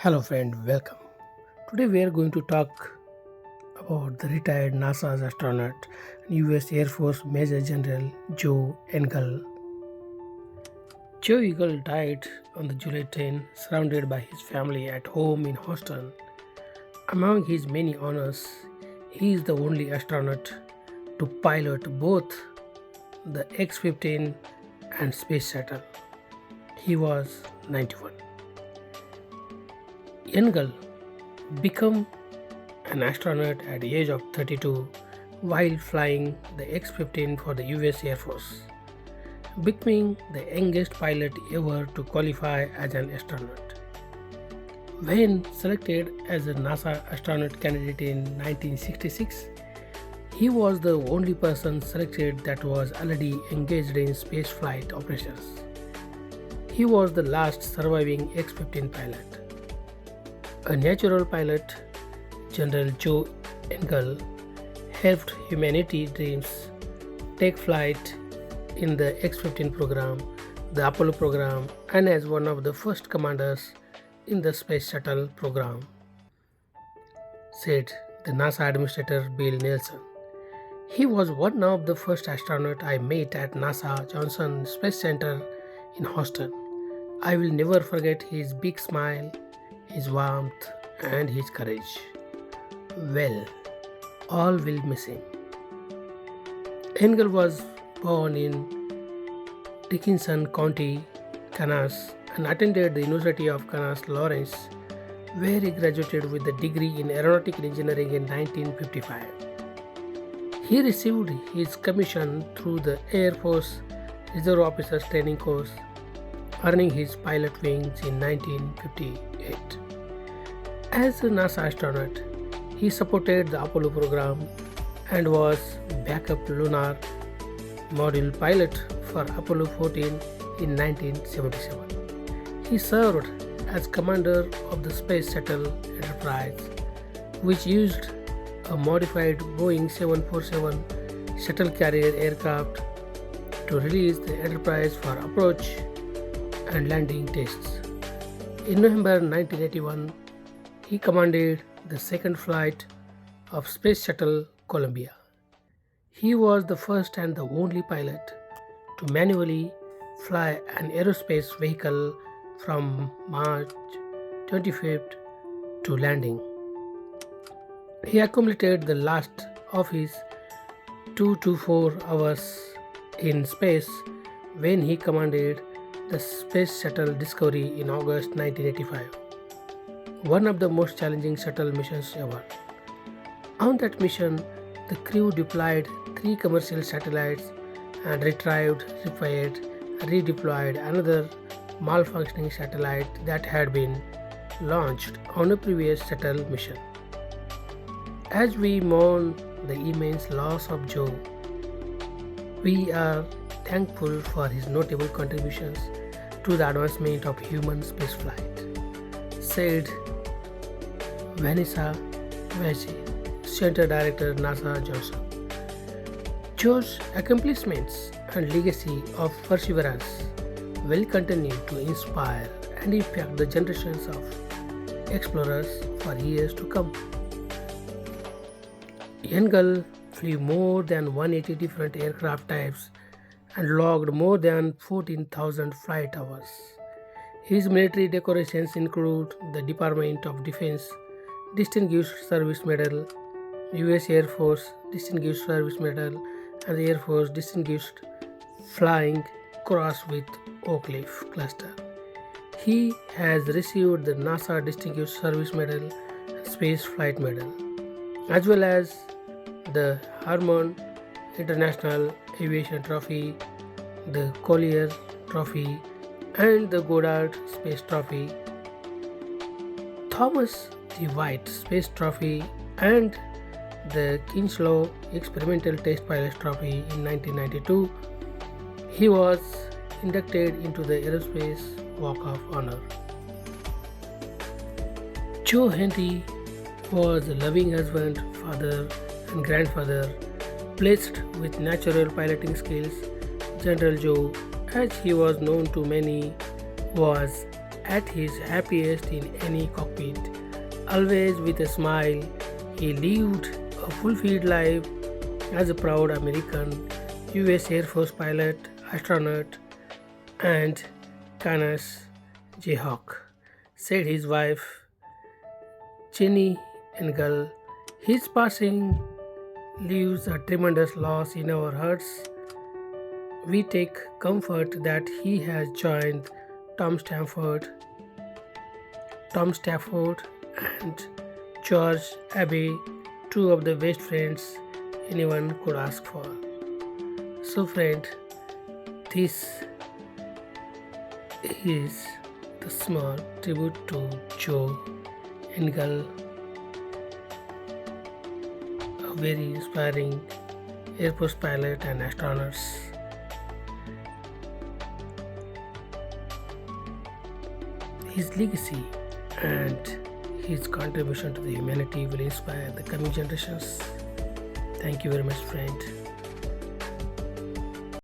Hello, friend, welcome. Today we are going to talk about the retired NASA's astronaut, US Air Force Major General Joe Engle. Joe Engle died on the July 10, surrounded by his family at home in Houston. Among his many honors, he is the only astronaut to pilot both the X-15 and Space Shuttle. He was 91. Engle became an astronaut at the age of 32 while flying the X-15 for the US Air Force, becoming the youngest pilot ever to qualify as an astronaut. When selected as a NASA astronaut candidate in 1966, he was the only person selected that was already engaged in spaceflight operations. He was the last surviving X-15 pilot. A natural pilot, General Joe Engle, helped humanity dreams take flight in the X-15 program, the Apollo program, and as one of the first commanders in the Space Shuttle program, said the NASA Administrator Bill Nelson. He was one of the first astronauts I met at NASA Johnson Space Center in Houston. I will never forget his big smile, his warmth, and his courage. Well, all will miss him. Engle was born in Dickinson County, Kansas, and attended the University of Kansas Lawrence, where he graduated with a degree in aeronautical engineering in 1955. He received his commission through the Air Force Reserve Officers Training Course, earning his pilot wings in 1958. As a NASA astronaut, he supported the Apollo program and was backup lunar module pilot for Apollo 14 in 1977. He served as commander of the Space Shuttle Enterprise, which used a modified Boeing 747 shuttle carrier aircraft to release the Enterprise for approach and landing tests. In November 1981, he commanded the second flight of Space Shuttle Columbia. He was the first and the only pilot to manually fly an aerospace vehicle from March 25th to landing. He accumulated the last of his 2 to 4 hours in space when he commanded the Space Shuttle Discovery in August 1985, one of the most challenging shuttle missions ever. On that mission, the crew deployed 3 commercial satellites and retrieved, repaired, and redeployed another malfunctioning satellite that had been launched on a previous shuttle mission. As we mourn the immense loss of Joe, we are thankful for his notable contributions to the advancement of human spaceflight, said Vanessa Vazzi, Center Director, NASA Johnson. Joe's accomplishments and legacy of perseverance will continue to inspire and impact the generations of explorers for years to come. Engle flew more than 180 different aircraft types and logged more than 14,000 flight hours. His military decorations include the Department of Defense Distinguished Service Medal, US Air Force Distinguished Service Medal, and the Air Force Distinguished Flying Cross with Oak Leaf Cluster. He has received the NASA Distinguished Service Medal and Space Flight Medal, as well as the Harmon International Aviation Trophy, the Collier Trophy, and the Goddard Space Trophy, Thomas the White Space Trophy, and the Kinslow Experimental Test Pilot Trophy in 1992. He was inducted into the Aerospace Walk of Honor. Joe Henry was a loving husband, father, and grandfather, blessed with natural piloting skills. General Joe, as he was known to many, was at his happiest in any cockpit. Always with a smile, he lived a fulfilled life as a proud American US Air Force pilot, astronaut, and Canis Jayhawk, said his wife Jenny Engle. His passing leaves a tremendous loss in our hearts. We take comfort that he has joined Tom Stanford, Tom Stafford, and George Abbey, two of the best friends anyone could ask for. So, friend, this is the small tribute to Joe Engle, a very inspiring Air Force pilot and astronauts. His legacy and his contribution to the humanity will inspire the coming generations. Thank you very much, friend.